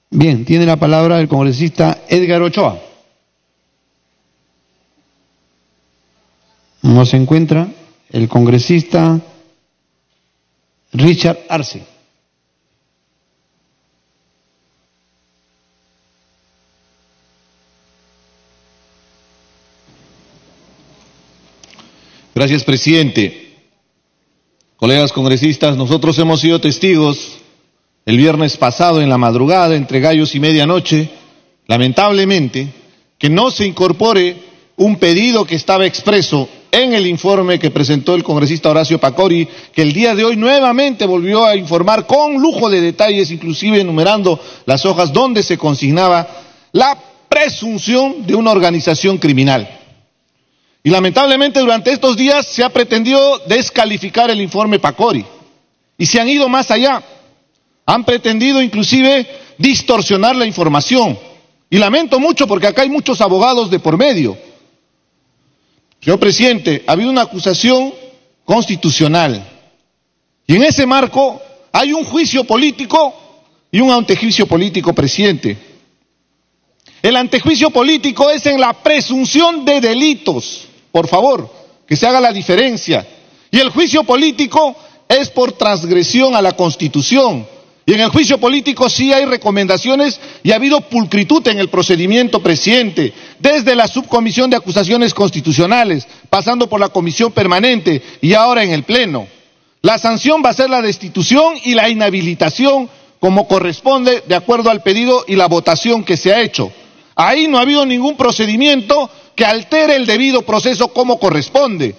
Bien, tiene la palabra el congresista Edgar Ochoa. No se encuentra el congresista Richard Arce. Gracias, presidente. Colegas congresistas, nosotros hemos sido testigos el viernes pasado en la madrugada, entre gallos y medianoche, lamentablemente, que no se incorpore un pedido que estaba expreso en el informe que presentó el congresista Horacio Pacori, que el día de hoy nuevamente volvió a informar con lujo de detalles, inclusive enumerando las hojas donde se consignaba la presunción de una organización criminal. Y lamentablemente durante estos días se ha pretendido descalificar el informe Pacori y se han ido más allá. Han pretendido inclusive distorsionar la información. Y lamento mucho porque acá hay muchos abogados de por medio. Señor presidente, ha habido una acusación constitucional. Y en ese marco hay un juicio político y un antejuicio político, presidente. El antejuicio político es en la presunción de delitos. Por favor, que se haga la diferencia. Y el juicio político es por transgresión a la Constitución. Y en el juicio político sí hay recomendaciones y ha habido pulcritud en el procedimiento, presidente, desde la subcomisión de acusaciones constitucionales, pasando por la comisión permanente y ahora en el pleno. La sanción va a ser la destitución y la inhabilitación como corresponde de acuerdo al pedido y la votación que se ha hecho. Ahí no ha habido ningún procedimiento que altere el debido proceso como corresponde.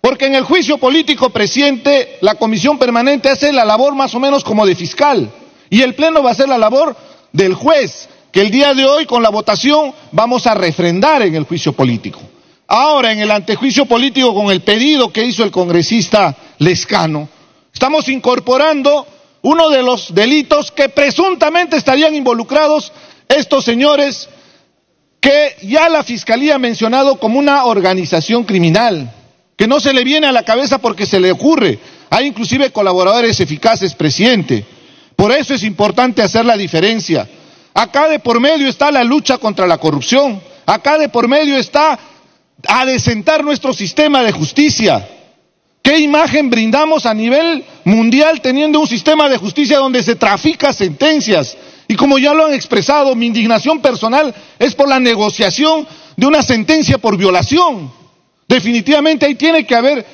Porque en el juicio político, presidente, la comisión permanente hace la labor más o menos como de fiscal y el pleno va a hacer la labor del juez, que el día de hoy con la votación vamos a refrendar en el juicio político. Ahora, en el antejuicio político, con el pedido que hizo el congresista Lescano, estamos incorporando uno de los delitos que presuntamente estarían involucrados estos señores que ya la Fiscalía ha mencionado como una organización criminal, que no se le viene a la cabeza porque se le ocurre. Hay inclusive colaboradores eficaces, presidente. Por eso es importante hacer la diferencia. Acá de por medio está la lucha contra la corrupción. Acá de por medio está adecentar nuestro sistema de justicia. ¿Qué imagen brindamos a nivel mundial teniendo un sistema de justicia donde se trafica sentencias? Y como ya lo han expresado, mi indignación personal es por la negociación de una sentencia por violación. Definitivamente ahí tiene que haber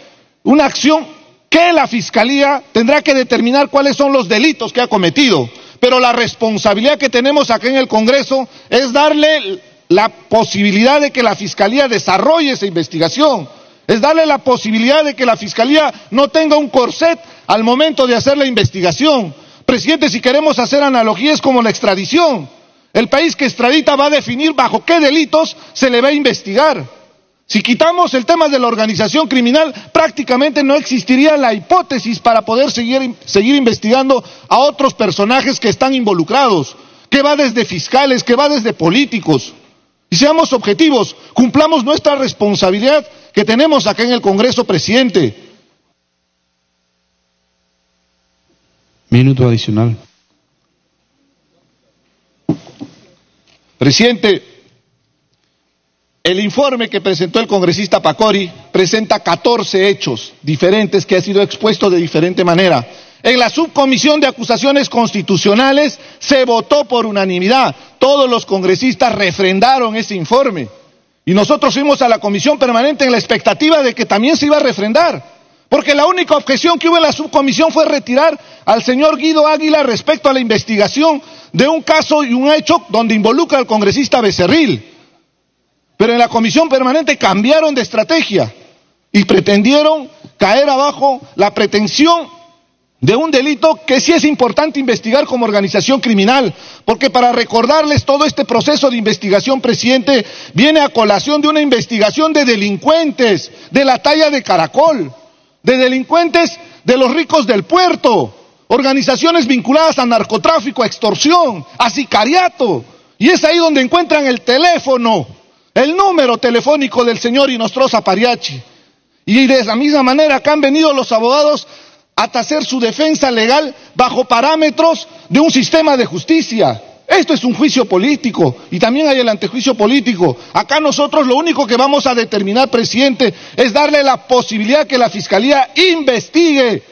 una acción que la Fiscalía tendrá que determinar cuáles son los delitos que ha cometido. Pero la responsabilidad que tenemos acá en el Congreso es darle la posibilidad de que la Fiscalía desarrolle esa investigación. Es darle la posibilidad de que la Fiscalía no tenga un corset al momento de hacer la investigación. Presidente, si queremos hacer analogías como la extradición, el país que extradita va a definir bajo qué delitos se le va a investigar. Si quitamos el tema de la organización criminal, prácticamente no existiría la hipótesis para poder seguir investigando a otros personajes que están involucrados, que va desde fiscales, que va desde políticos. Y seamos objetivos, cumplamos nuestra responsabilidad que tenemos acá en el Congreso, presidente. Minuto adicional. Presidente, el informe que presentó el congresista Pacori presenta 14 hechos diferentes que han sido expuestos de diferente manera. En la subcomisión de acusaciones constitucionales se votó por unanimidad. Todos los congresistas refrendaron ese informe. Y nosotros fuimos a la comisión permanente en la expectativa de que también se iba a refrendar. Porque la única objeción que hubo en la subcomisión fue retirar al señor Guido Águila respecto a la investigación de un caso y un hecho donde involucra al congresista Becerril. Pero en la comisión permanente cambiaron de estrategia y pretendieron caer abajo la pretensión de un delito que sí es importante investigar como organización criminal, porque para recordarles todo este proceso de investigación, presidente, viene a colación de una investigación de delincuentes de la talla de Caracol, de delincuentes de los ricos del puerto, organizaciones vinculadas a narcotráfico, a extorsión, a sicariato, y es ahí donde encuentran el teléfono, el número telefónico del señor Inostroza Pariachi. Y de esa misma manera acá han venido los abogados a hacer su defensa legal bajo parámetros de un sistema de justicia. Esto es un juicio político y también hay el antejuicio político. Acá nosotros lo único que vamos a determinar, presidente, es darle la posibilidad que la Fiscalía investigue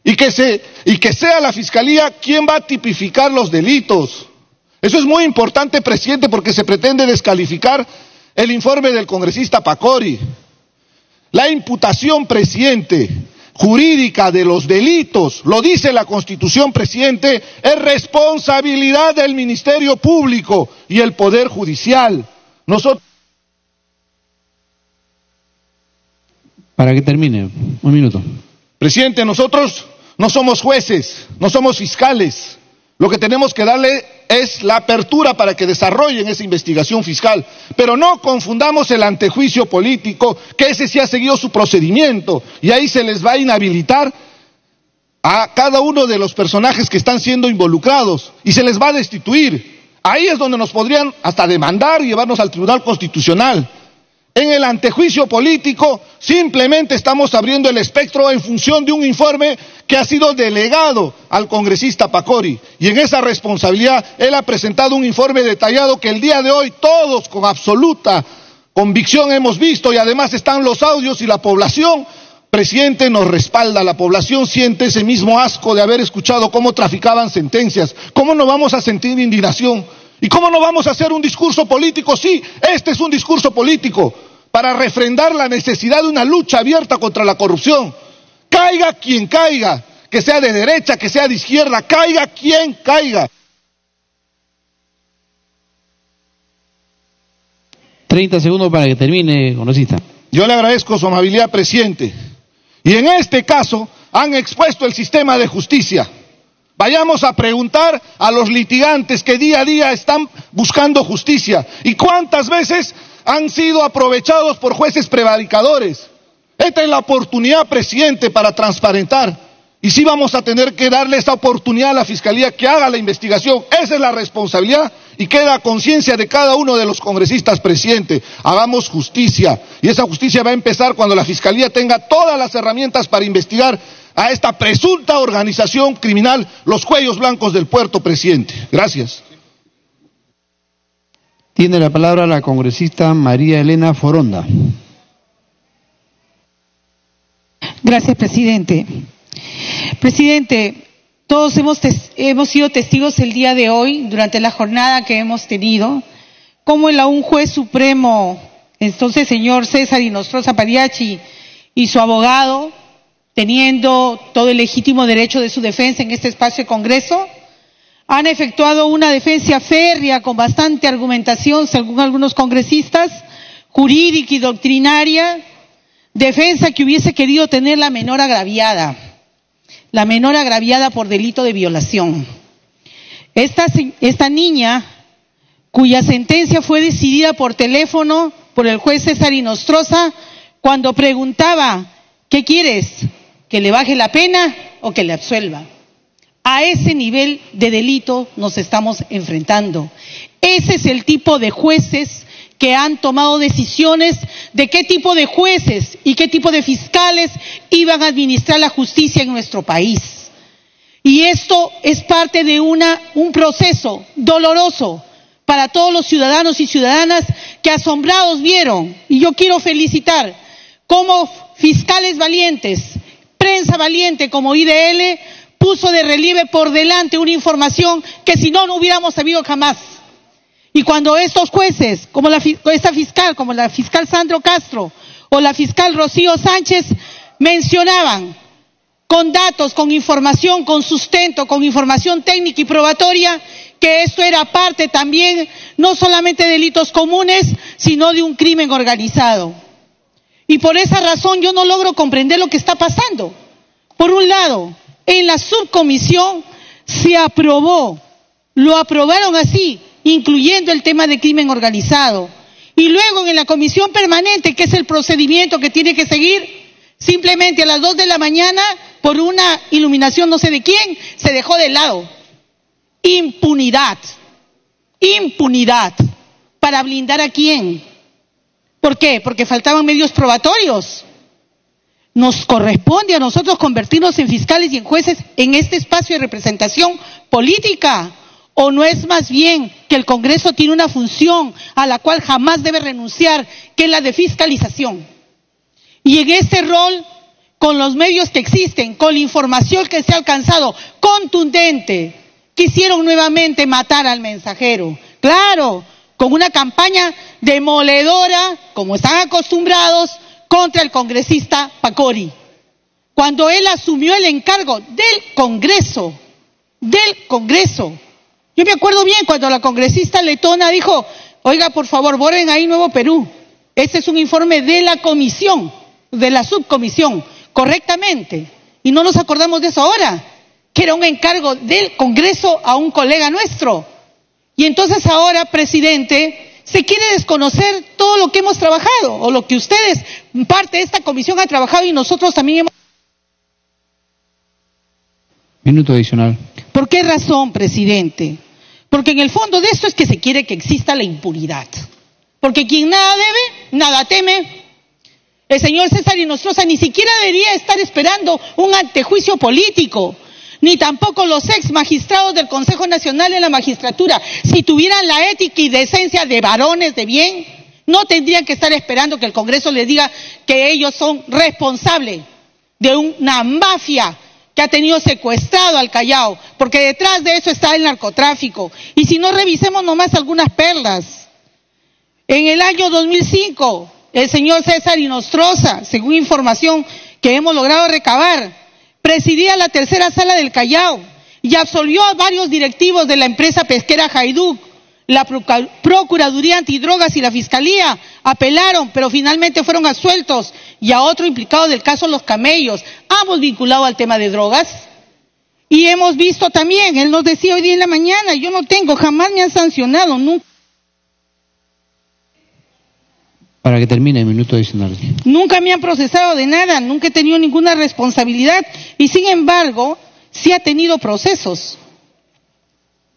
y que sea la Fiscalía quien va a tipificar los delitos. Eso es muy importante, presidente, porque se pretende descalificar el informe del congresista Pacori. La imputación, presidente, jurídica de los delitos, lo dice la Constitución, presidente, es responsabilidad del Ministerio Público y el Poder Judicial. Nosotros... Para que termine, un minuto. Presidente, nosotros no somos jueces, no somos fiscales. Lo que tenemos que darle es la apertura para que desarrollen esa investigación fiscal. Pero no confundamos el antejuicio político, que ese sí ha seguido su procedimiento, y ahí se les va a inhabilitar a cada uno de los personajes que están siendo involucrados, y se les va a destituir. Ahí es donde nos podrían hasta demandar y llevarnos al Tribunal Constitucional. En el antejuicio político simplemente estamos abriendo el espectro en función de un informe que ha sido delegado al congresista Pacori, y en esa responsabilidad él ha presentado un informe detallado que el día de hoy todos con absoluta convicción hemos visto, y además están los audios y la población, presidente, nos respalda. La población siente ese mismo asco de haber escuchado cómo traficaban sentencias. ¿Cómo no vamos a sentir indignación? ¿Y cómo no vamos a hacer un discurso político? Sí, este es un discurso político para refrendar la necesidad de una lucha abierta contra la corrupción. Caiga quien caiga, que sea de derecha, que sea de izquierda, caiga quien caiga. 30 segundos para que termine, congresista. Yo le agradezco su amabilidad, presidente. Y en este caso han expuesto el sistema de justicia. Vayamos a preguntar a los litigantes que día a día están buscando justicia. ¿Y cuántas veces han sido aprovechados por jueces prevaricadores? Esta es la oportunidad, presidente, para transparentar. Y sí vamos a tener que darle esta oportunidad a la Fiscalía que haga la investigación. Esa es la responsabilidad y queda a conciencia de cada uno de los congresistas, presidente. Hagamos justicia. Y esa justicia va a empezar cuando la Fiscalía tenga todas las herramientas para investigar a esta presunta organización criminal, los Cuellos Blancos del Puerto, presidente. Gracias. Tiene la palabra la congresista María Elena Foronda. Gracias, presidente. Presidente, todos hemos sido testigos el día de hoy, durante la jornada que hemos tenido, cómo un juez supremo, entonces señor César Inostroza Pariachi, y su abogado, teniendo todo el legítimo derecho de su defensa en este espacio de Congreso, han efectuado una defensa férrea con bastante argumentación, según algunos congresistas, jurídica y doctrinaria, defensa que hubiese querido tener la menor agraviada por delito de violación. Esta niña, cuya sentencia fue decidida por teléfono por el juez César Inostroza, cuando preguntaba, ¿qué quieres? ¿Que le baje la pena o que le absuelva? A ese nivel de delito nos estamos enfrentando. Ese es el tipo de jueces que han tomado decisiones de qué tipo de jueces y qué tipo de fiscales iban a administrar la justicia en nuestro país. Y esto es parte de un proceso doloroso para todos los ciudadanos y ciudadanas que asombrados vieron. Y yo quiero felicitar cómo fiscales valientes, prensa valiente como IDL, puso de relieve por delante una información que si no, no hubiéramos sabido jamás. Y cuando estos jueces, como la fiscal Sandro Castro o la fiscal Rocío Sánchez, mencionaban con datos, con información, con sustento, con información técnica y probatoria, que esto era parte también, no solamente de delitos comunes, sino de un crimen organizado. Y por esa razón yo no logro comprender lo que está pasando. Por un lado, en la subcomisión se aprobó, lo aprobaron así, incluyendo el tema de crimen organizado. Y luego en la comisión permanente, que es el procedimiento que tiene que seguir, simplemente a las 2 de la mañana, por una iluminación no sé de quién, se dejó de lado. Impunidad. Impunidad. ¿Para blindar a quién? ¿Por qué? Porque faltaban medios probatorios. Nos corresponde a nosotros convertirnos en fiscales y en jueces en este espacio de representación política. ¿O no es más bien que el Congreso tiene una función a la cual jamás debe renunciar, que es la de fiscalización? Y en este rol, con los medios que existen, con la información que se ha alcanzado, contundente, quisieron nuevamente matar al mensajero. Claro, con una campaña demoledora, como están acostumbrados, contra el congresista Pacori. Cuando él asumió el encargo del Congreso. Yo me acuerdo bien cuando la congresista letona dijo, oiga, por favor, borren ahí Nuevo Perú. Este es un informe de la comisión, de la subcomisión, correctamente. Y no nos acordamos de eso ahora, que era un encargo del Congreso a un colega nuestro. Y entonces ahora, presidente, se quiere desconocer todo lo que hemos trabajado, o lo que ustedes, parte de esta comisión, ha trabajado y nosotros también hemos... Minuto adicional. ¿Por qué razón, presidente? Porque en el fondo de esto es que se quiere que exista la impunidad. Porque quien nada debe, nada teme. El señor César Inostroza ni siquiera debería estar esperando un antejuicio político, ni tampoco los ex magistrados del Consejo Nacional de la Magistratura. Si tuvieran la ética y decencia de varones de bien, no tendrían que estar esperando que el Congreso les diga que ellos son responsables de una mafia que ha tenido secuestrado al Callao, porque detrás de eso está el narcotráfico. Y si no, revisemos nomás algunas perlas. En el año 2005, el señor César Inostroza, según información que hemos logrado recabar, presidía la tercera sala del Callao y absolvió a varios directivos de la empresa pesquera Hajduk. La Procuraduría Antidrogas y la Fiscalía apelaron, pero finalmente fueron absueltos, y a otro implicado del caso Los Camellos, ambos vinculados al tema de drogas. Y hemos visto también, él nos decía hoy día en la mañana, yo no tengo, jamás me han sancionado, nunca. Para que termine el minuto adicional. Nunca me han procesado de nada, nunca he tenido ninguna responsabilidad, y sin embargo, sí ha tenido procesos.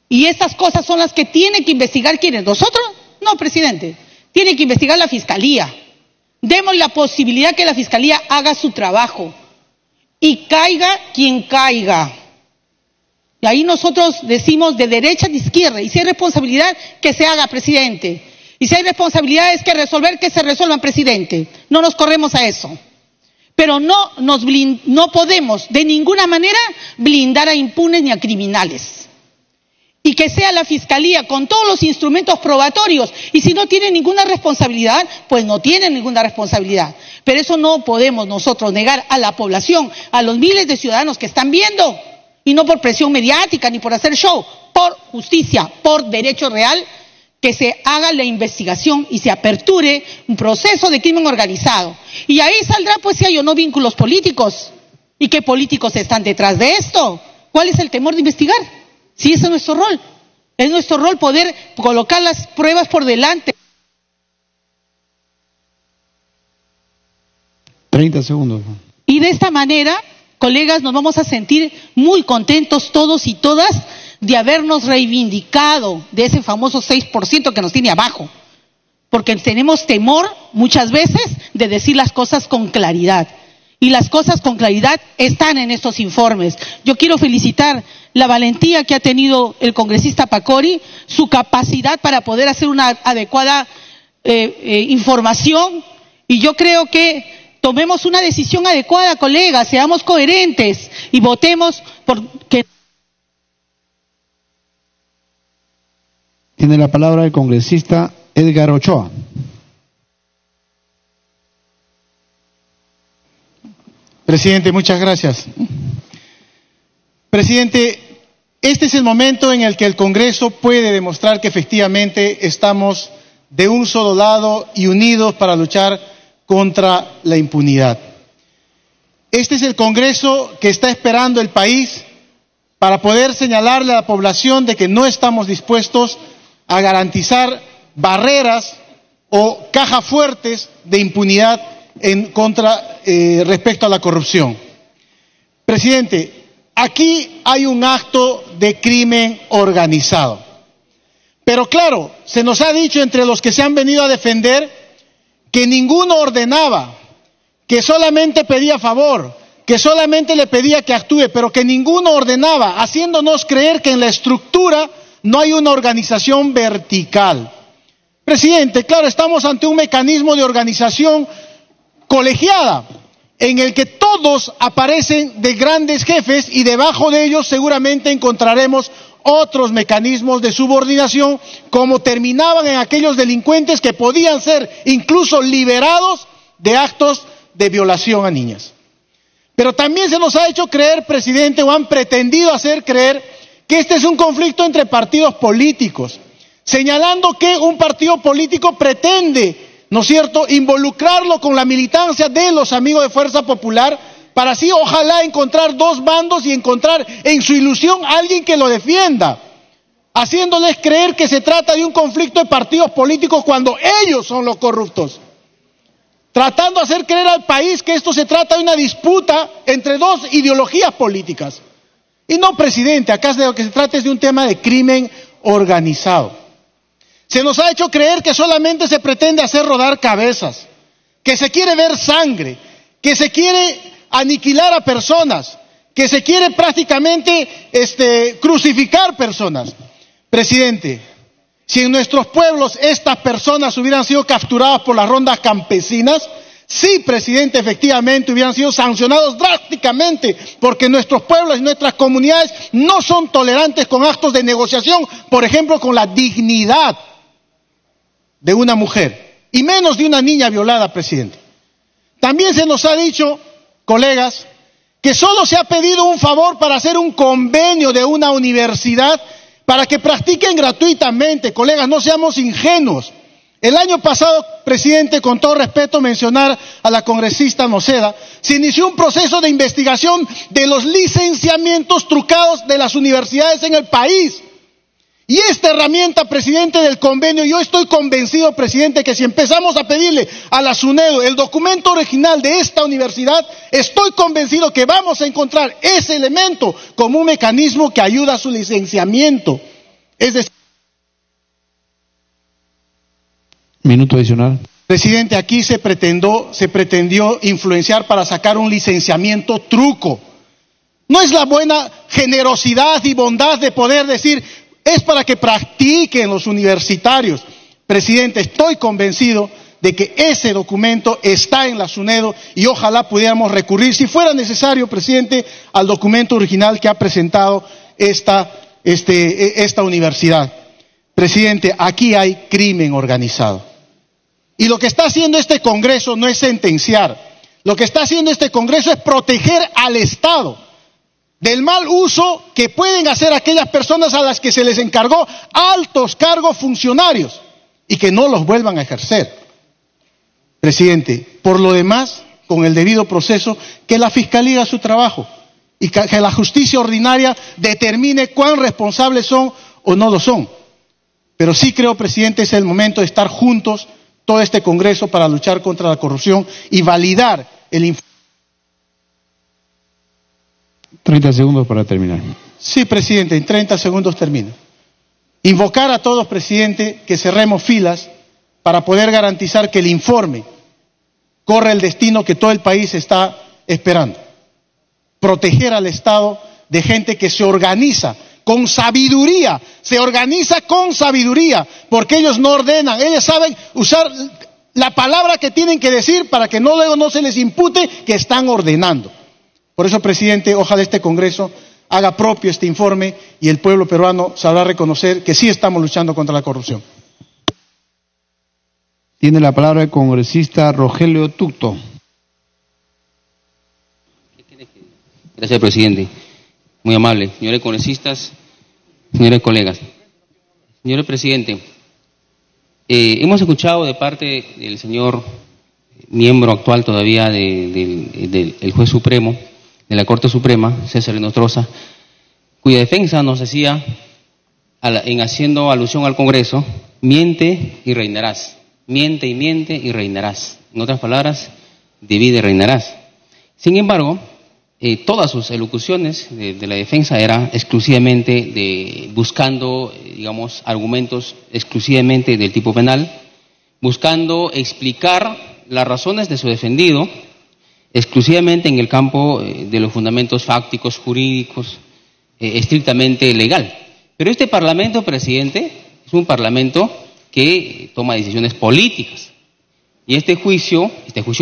Y estas cosas son las que tiene que investigar ¿quiénes? ¿Nosotros? No, presidente. Tiene que investigar la Fiscalía. Demos la posibilidad que la Fiscalía haga su trabajo. Y caiga quien caiga. Y ahí nosotros decimos de derecha a de izquierda. Y si hay responsabilidad, que se haga, presidente. Y si hay responsabilidades que resolver, que se resuelvan, presidente. No nos corremos a eso. Pero no podemos de ninguna manera blindar a impunes ni a criminales. Y que sea la Fiscalía con todos los instrumentos probatorios. Y si no tiene ninguna responsabilidad, pues no tiene ninguna responsabilidad. Pero eso no podemos nosotros negar a la población, a los miles de ciudadanos que están viendo, y no por presión mediática ni por hacer show, por justicia, por derecho real, que se haga la investigación y se aperture un proceso de crimen organizado. Y ahí saldrá pues si hay o no vínculos políticos. ¿Y qué políticos están detrás de esto? ¿Cuál es el temor de investigar? Sí, ese es nuestro rol. Es nuestro rol poder colocar las pruebas por delante. 30 segundos. Y de esta manera, colegas, nos vamos a sentir muy contentos todos y todas de habernos reivindicado de ese famoso 6% que nos tiene abajo. Porque tenemos temor muchas veces de decir las cosas con claridad. Y las cosas con claridad están en estos informes. Yo quiero felicitar la valentía que ha tenido el congresista Pacori, su capacidad para poder hacer una adecuada información, y yo creo que tomemos una decisión adecuada, colegas, seamos coherentes y votemos por que... Tiene la palabra el congresista Edgar Ochoa. Presidente, muchas gracias. Presidente, este es el momento en el que el Congreso puede demostrar que efectivamente estamos de un solo lado y unidos para luchar contra la impunidad. Este es el Congreso que está esperando el país para poder señalarle a la población de que no estamos dispuestos a garantizar barreras o cajas fuertes de impunidad respecto a la corrupción. Presidente, aquí hay un acto de crimen organizado. Pero claro, se nos ha dicho entre los que se han venido a defender que ninguno ordenaba, que solamente pedía favor, que solamente le pedía que actúe, pero que ninguno ordenaba, haciéndonos creer que en la estructura no hay una organización vertical. Presidente, claro, estamos ante un mecanismo de organización colegiada, en el que todos aparecen de grandes jefes y debajo de ellos seguramente encontraremos otros mecanismos de subordinación, como terminaban en aquellos delincuentes que podían ser incluso liberados de actos de violación a niñas. Pero también se nos ha hecho creer, presidente, o han pretendido hacer creer que este es un conflicto entre partidos políticos, señalando que un partido político pretende, ¿no es cierto?, involucrarlo con la militancia de los amigos de Fuerza Popular, para así ojalá encontrar dos bandos y encontrar en su ilusión a alguien que lo defienda, haciéndoles creer que se trata de un conflicto de partidos políticos cuando ellos son los corruptos, tratando de hacer creer al país que esto se trata de una disputa entre dos ideologías políticas. Y no, presidente, acá de lo que se trata es de un tema de crimen organizado. Se nos ha hecho creer que solamente se pretende hacer rodar cabezas, que se quiere ver sangre, que se quiere aniquilar a personas, que se quiere prácticamente crucificar personas. Presidente, si en nuestros pueblos estas personas hubieran sido capturadas por las rondas campesinas, sí, presidente, efectivamente hubieran sido sancionados drásticamente, porque nuestros pueblos y nuestras comunidades no son tolerantes con actos de negociación, por ejemplo, con la dignidad de una mujer, y menos de una niña violada, presidente. También se nos ha dicho, colegas, que solo se ha pedido un favor para hacer un convenio de una universidad para que practiquen gratuitamente. Colegas, no seamos ingenuos. El año pasado, presidente, con todo respeto mencionar a la congresista Noceda, se inició un proceso de investigación de los licenciamientos trucados de las universidades en el país. Y esta herramienta, presidente, del convenio, yo estoy convencido, presidente, que si empezamos a pedirle a la SUNEDU el documento original de esta universidad, estoy convencido que vamos a encontrar ese elemento como un mecanismo que ayuda a su licenciamiento. Es decir, minuto adicional. Presidente, aquí se pretendió influenciar para sacar un licenciamiento truco. No es la buena generosidad y bondad de poder decir, es para que practiquen los universitarios. Presidente, estoy convencido de que ese documento está en la SUNEDU y ojalá pudiéramos recurrir, si fuera necesario, presidente, al documento original que ha presentado esta universidad. Presidente, aquí hay crimen organizado. Y lo que está haciendo este Congreso no es sentenciar. Lo que está haciendo este Congreso es proteger al Estado del mal uso que pueden hacer aquellas personas a las que se les encargó altos cargos funcionarios y que no los vuelvan a ejercer. Presidente, por lo demás, con el debido proceso, que la Fiscalía haga su trabajo y que la justicia ordinaria determine cuán responsables son o no lo son. Pero sí creo, presidente, es el momento de estar juntos, todo este Congreso, para luchar contra la corrupción y validar el informe. 30 segundos para terminar. Sí, presidente, en 30 segundos termino. Invocar a todos, presidente, que cerremos filas para poder garantizar que el informe corre el destino que todo el país está esperando. Proteger al Estado de gente que se organiza con sabiduría, porque ellos no ordenan, ellos saben usar la palabra que tienen que decir para que luego no se les impute que están ordenando. Por eso, presidente, ojalá este Congreso haga propio este informe y el pueblo peruano sabrá reconocer que sí estamos luchando contra la corrupción. Tiene la palabra el congresista Rogelio Tucto. Gracias, presidente. Muy amable. Señores congresistas, señores colegas. Señor presidente, hemos escuchado de parte del señor miembro actual todavía del juez supremo, de la Corte Suprema, César Inostroza, cuya defensa nos hacía, en haciendo alusión al Congreso, miente y reinarás. Miente y reinarás. En otras palabras, divide y reinarás. Sin embargo, todas sus elocuciones de la defensa eran exclusivamente buscando, digamos, argumentos exclusivamente del tipo penal, buscando explicar las razones de su defendido exclusivamente en el campo de los fundamentos fácticos, jurídicos, estrictamente legal. Pero este Parlamento, presidente, es un Parlamento que toma decisiones políticas. Y este juicio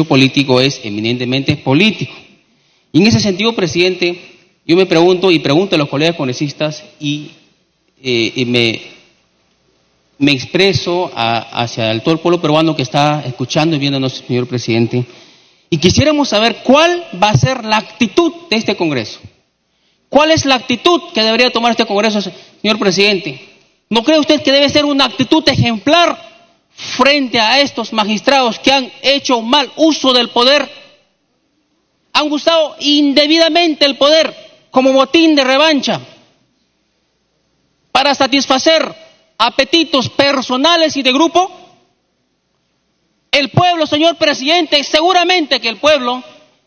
político es eminentemente político. Y en ese sentido, presidente, yo me pregunto y pregunto a los colegas congresistas y me expreso hacia todo el pueblo peruano que está escuchando y viéndonos, señor presidente, y quisiéramos saber cuál va a ser la actitud de este Congreso. ¿Cuál es la actitud que debería tomar este Congreso, señor presidente? ¿No cree usted que debe ser una actitud ejemplar frente a estos magistrados que han hecho mal uso del poder? Han usado indebidamente el poder como botín de revancha para satisfacer apetitos personales y de grupo. El pueblo, señor presidente, seguramente que el pueblo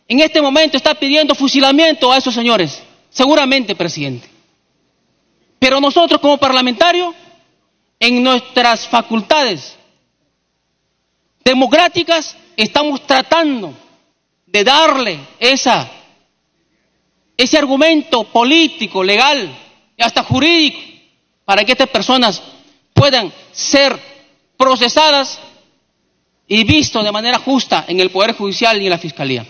en este momento está pidiendo fusilamiento a esos señores. Seguramente, presidente. Pero nosotros como parlamentarios, en nuestras facultades democráticas, estamos tratando de darle ese argumento político, legal y hasta jurídico para que estas personas puedan ser procesadas y vistos de manera justa en el Poder Judicial y en la Fiscalía.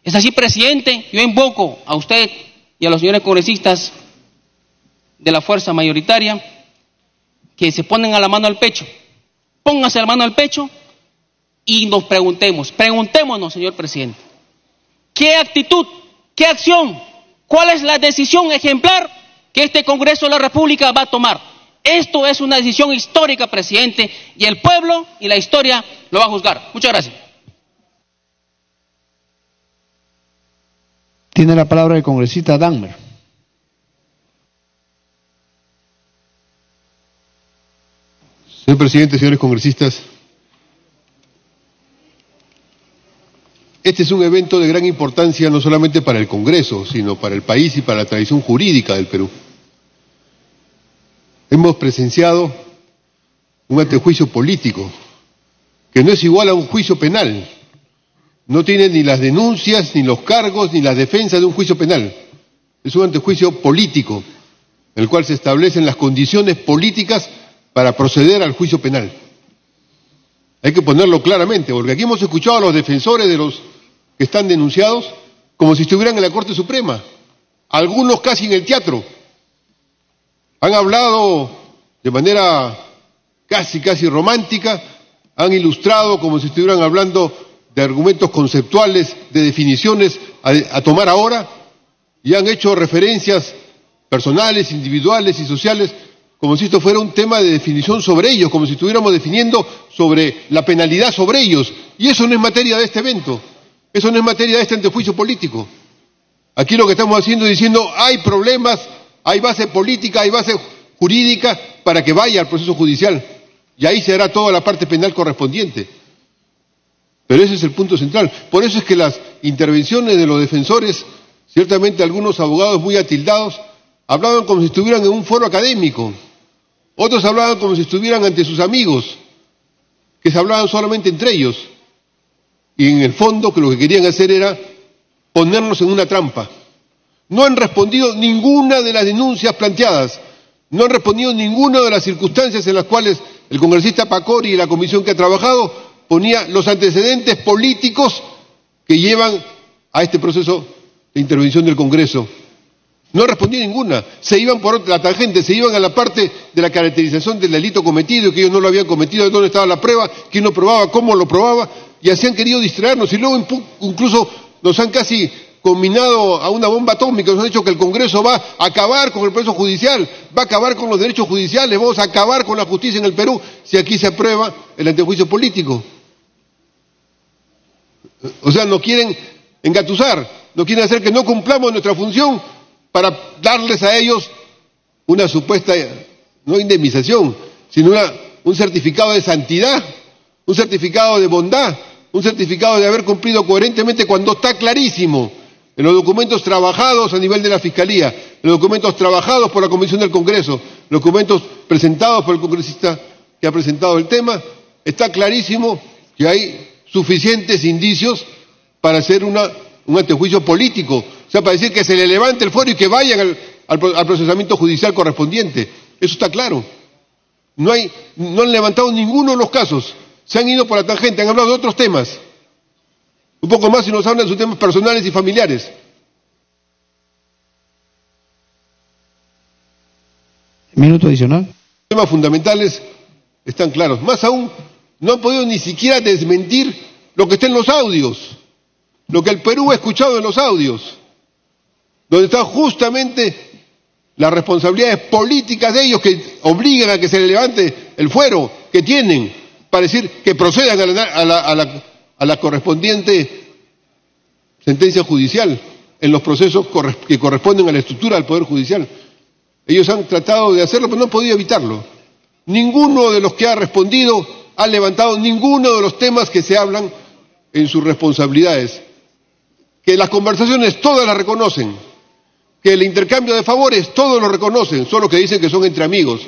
Es así, presidente, yo invoco a usted y a los señores congresistas de la fuerza mayoritaria que se ponen a la mano al pecho. Pónganse la mano al pecho y nos preguntémonos, señor presidente, ¿qué actitud, qué acción, cuál es la decisión ejemplar que este Congreso de la República va a tomar? Esto es una decisión histórica, presidente, y el pueblo y la historia lo va a juzgar. Muchas gracias. Tiene la palabra el congresista Dahmer. Señor presidente, señores congresistas, este es un evento de gran importancia no solamente para el Congreso, sino para el país y para la tradición jurídica del Perú. Hemos presenciado un antejuicio político, que no es igual a un juicio penal. No tiene ni las denuncias, ni los cargos, ni las defensas de un juicio penal. Es un antejuicio político, en el cual se establecen las condiciones políticas para proceder al juicio penal. Hay que ponerlo claramente, porque aquí hemos escuchado a los defensores de los que están denunciados como si estuvieran en la Corte Suprema, algunos casi en el teatro. Han hablado de manera casi romántica, han ilustrado como si estuvieran hablando de argumentos conceptuales, de definiciones a tomar ahora, y han hecho referencias personales, individuales y sociales, como si esto fuera un tema de definición sobre ellos, como si estuviéramos definiendo sobre la penalidad sobre ellos. Y eso no es materia de este evento, eso no es materia de este antejuicio político. Aquí lo que estamos haciendo es diciendo, hay problemas, hay base política, hay base jurídica para que vaya al proceso judicial. Y ahí se hará toda la parte penal correspondiente. Pero ese es el punto central. Por eso es que las intervenciones de los defensores, ciertamente algunos abogados muy atildados, hablaban como si estuvieran en un foro académico. Otros hablaban como si estuvieran ante sus amigos, que se hablaban solamente entre ellos. Y en el fondo que lo que querían hacer era ponernos en una trampa. No han respondido ninguna de las denuncias planteadas, no han respondido ninguna de las circunstancias en las cuales el congresista Pacori y la comisión que ha trabajado ponía los antecedentes políticos que llevan a este proceso de intervención del Congreso. No respondió ninguna, se iban por otra tangente, se iban a la parte de la caracterización del delito cometido, que ellos no lo habían cometido, de dónde estaba la prueba, quién lo probaba, cómo lo probaba, y así han querido distraernos, y luego incluso nos han casi combinado a una bomba atómica, nos han dicho que el Congreso va a acabar con el proceso judicial, va a acabar con los derechos judiciales, vamos a acabar con la justicia en el Perú, si aquí se aprueba el antejuicio político. O sea, nos quieren engatusar, nos quieren hacer que no cumplamos nuestra función para darles a ellos una supuesta, no indemnización, sino un certificado de santidad, un certificado de bondad, un certificado de haber cumplido coherentemente cuando está clarísimo en los documentos trabajados a nivel de la Fiscalía, en los documentos trabajados por la Comisión del Congreso, los documentos presentados por el congresista que ha presentado el tema, está clarísimo que hay suficientes indicios para hacer un antejuicio político, o sea, para decir que se le levante el fuero y que vayan al procesamiento judicial correspondiente. Eso está claro. No han levantado ninguno de los casos. Se han ido por la tangente, han hablado de otros temas. Un poco más y nos hablan de sus temas personales y familiares. Minuto adicional. Los temas fundamentales están claros. Más aún, no han podido ni siquiera desmentir lo que está en los audios, lo que el Perú ha escuchado en los audios, donde están justamente las responsabilidades políticas de ellos que obligan a que se le levante el fuero que tienen para decir que procedan a la correspondiente sentencia judicial en los procesos que corresponden a la estructura del Poder Judicial. Ellos han tratado de hacerlo, pero no han podido evitarlo. Ninguno de los que ha respondido ha levantado ninguno de los temas que se hablan en sus responsabilidades. Que las conversaciones todas las reconocen, que el intercambio de favores todos lo reconocen, solo que dicen que son entre amigos,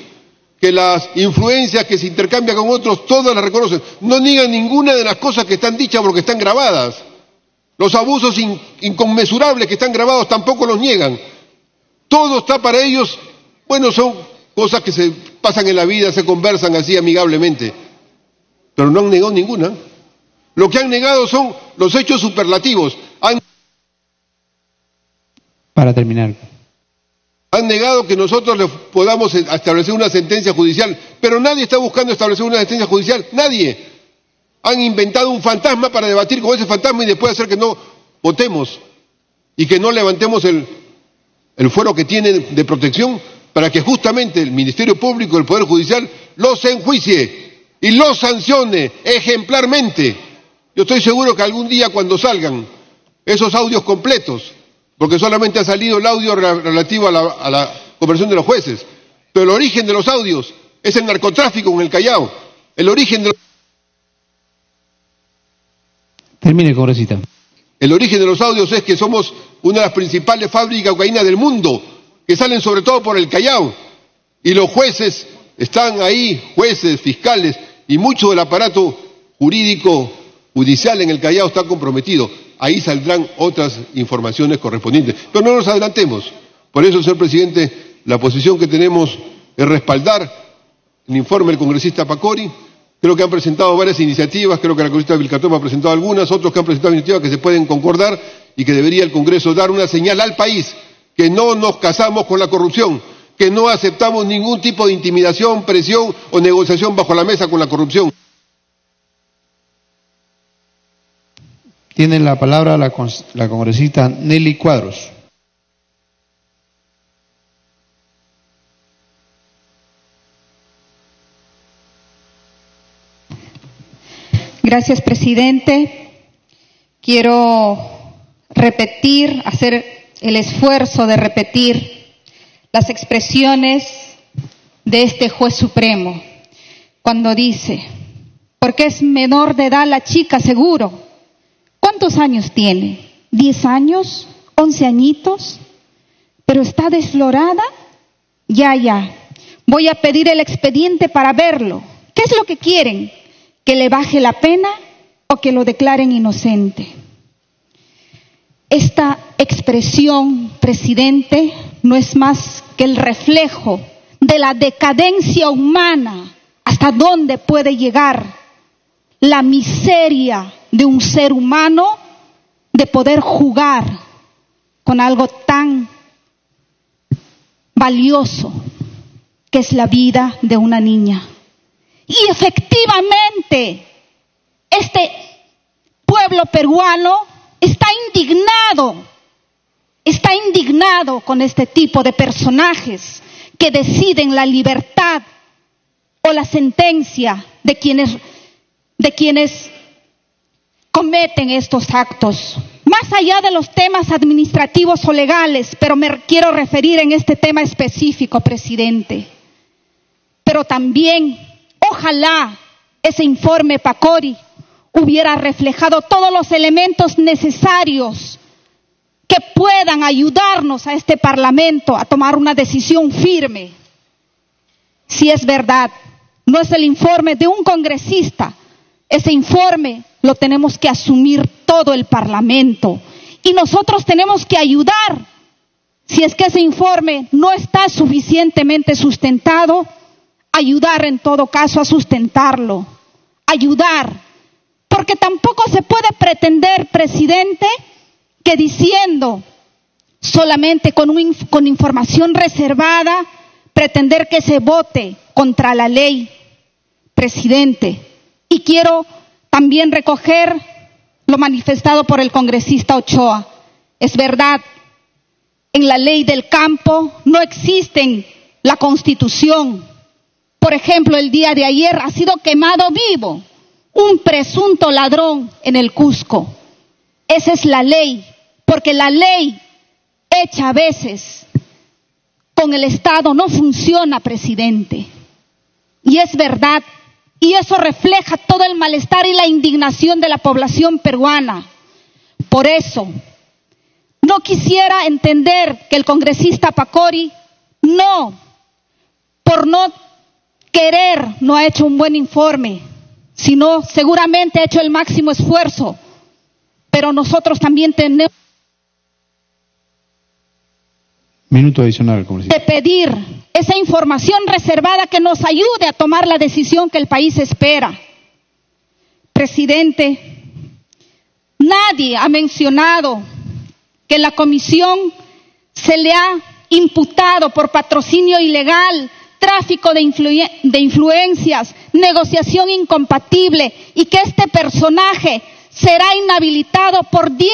que las influencias que se intercambian con otros todas las reconocen, no niegan ninguna de las cosas que están dichas porque están grabadas. Los abusos inconmensurables que están grabados tampoco los niegan. Todo está para ellos, bueno, son cosas que se pasan en la vida, se conversan así amigablemente, pero no han negado ninguna. Lo que han negado son los hechos superlativos. Para terminar. Han negado que nosotros le podamos establecer una sentencia judicial, pero nadie está buscando establecer una sentencia judicial, nadie. Han inventado un fantasma para debatir con ese fantasma y después hacer que no votemos y que no levantemos el fuero que tienen de protección para que justamente el Ministerio Público, el Poder Judicial, los enjuicie y los sancione ejemplarmente. Yo estoy seguro que algún día cuando salgan esos audios completos, porque solamente ha salido el audio relativo a la conversión de los jueces, pero el origen de los audios es el narcotráfico en el Callao, el origen de Termine, congresista. El origen de los audios es que somos una de las principales fábricas de cocaína del mundo, que salen sobre todo por el Callao, y los jueces están ahí, jueces, fiscales, y mucho del aparato jurídico, judicial en el Callao está comprometido. Ahí saldrán otras informaciones correspondientes. Pero no nos adelantemos. Por eso, señor presidente, la posición que tenemos es respaldar el informe del congresista Pacori. Creo que han presentado varias iniciativas, creo que la congresista Vilcatoma ha presentado algunas, otros que han presentado iniciativas que se pueden concordar y que debería el Congreso dar una señal al país que no nos casamos con la corrupción, que no aceptamos ningún tipo de intimidación, presión o negociación bajo la mesa con la corrupción. Tiene la palabra la congresista Nelly Cuadros. Gracias, presidente. Quiero hacer el esfuerzo de repetir las expresiones de este juez supremo cuando dice, porque es menor de edad la chica, seguro. ¿Cuántos años tiene? ¿10 años? ¿11 añitos? ¿Pero está desflorada? Ya. Voy a pedir el expediente para verlo. ¿Qué es lo que quieren? ¿Que le baje la pena o que lo declaren inocente? Esta expresión, presidente, no es más que el reflejo de la decadencia humana, hasta dónde puede llegar la miseria de un ser humano de poder jugar con algo tan valioso que es la vida de una niña. Y efectivamente, este pueblo peruano está indignado con este tipo de personajes que deciden la libertad o la sentencia de quienes cometen estos actos. Más allá de los temas administrativos o legales, pero me quiero referir en este tema específico, presidente. Pero también, ojalá ese informe Pacori hubiera reflejado todos los elementos necesarios que puedan ayudarnos a este Parlamento a tomar una decisión firme. Si es verdad, no es el informe de un congresista, ese informe lo tenemos que asumir todo el Parlamento y nosotros tenemos que ayudar si es que ese informe no está suficientemente sustentado, ayudar en todo caso a sustentarlo, ayudar, porque tampoco se puede pretender, presidente, que diciendo solamente con información reservada, pretender que se vote contra la ley, presidente. Y quiero también recoger lo manifestado por el congresista Ochoa. Es verdad, en la ley del campo no existe la Constitución. Por ejemplo, el día de ayer ha sido quemado vivo un presunto ladrón en el Cusco. Esa es la ley, porque la ley hecha a veces con el Estado no funciona, presidente. Y es verdad, y eso refleja todo el malestar y la indignación de la población peruana. Por eso, no quisiera entender que el congresista Pacori por no querer, no ha hecho un buen informe, sino seguramente ha hecho el máximo esfuerzo. Pero nosotros también tenemos Minuto adicional, congresista. de pedir esa información reservada que nos ayude a tomar la decisión que el país espera. Presidente, nadie ha mencionado que la comisión se le ha imputado por patrocinio ilegal, tráfico de influencias, negociación incompatible, y que este personaje será inhabilitado por 10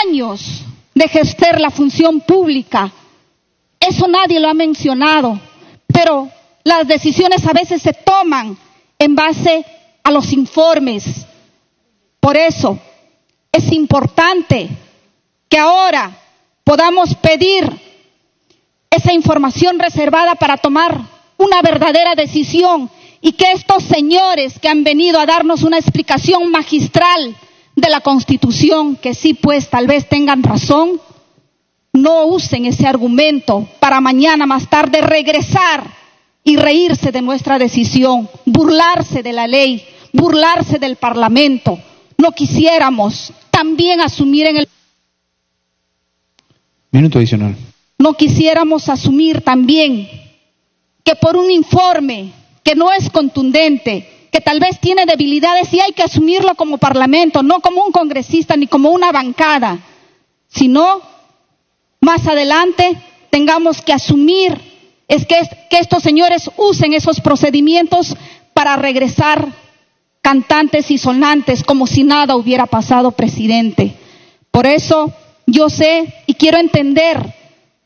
años de ejercer la función pública. Eso nadie lo ha mencionado, pero las decisiones a veces se toman en base a los informes. Por eso es importante que ahora podamos pedir esa información reservada para tomar una verdadera decisión, y que estos señores que han venido a darnos una explicación magistral de la Constitución, que sí, pues tal vez tengan razón, no usen ese argumento para mañana más tarde regresar y reírse de nuestra decisión, burlarse de la ley, burlarse del Parlamento. No quisiéramos también asumir Minuto adicional. No quisiéramos asumir también que por un informe que no es contundente, que tal vez tiene debilidades, y hay que asumirlo como Parlamento, no como un congresista ni como una bancada, sino más adelante tengamos que asumir que estos señores usen esos procedimientos para regresar cantantes y sonantes como si nada hubiera pasado, presidente. Por eso yo sé y quiero entender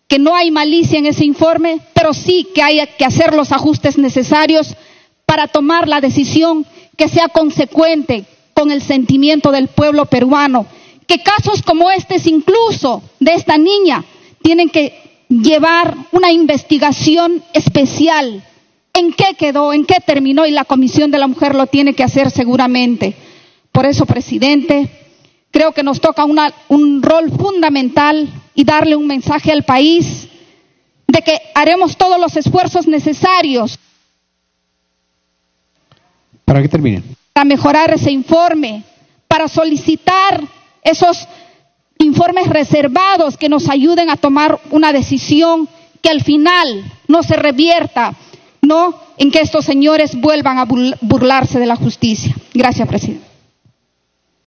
que no hay malicia en ese informe, pero sí que hay que hacer los ajustes necesarios para tomar la decisión que sea consecuente con el sentimiento del pueblo peruano. Que casos como incluso de esta niña, tienen que llevar una investigación especial. ¿En qué quedó? ¿En qué terminó? Y la Comisión de la Mujer lo tiene que hacer seguramente. Por eso, presidente, creo que nos toca un rol fundamental y darle un mensaje al país de que haremos todos los esfuerzos necesarios Para que termine. para mejorar ese informe, para solicitar esos informes reservados que nos ayuden a tomar una decisión que al final no se revierta, no en que estos señores vuelvan a burlarse de la justicia. Gracias, presidente.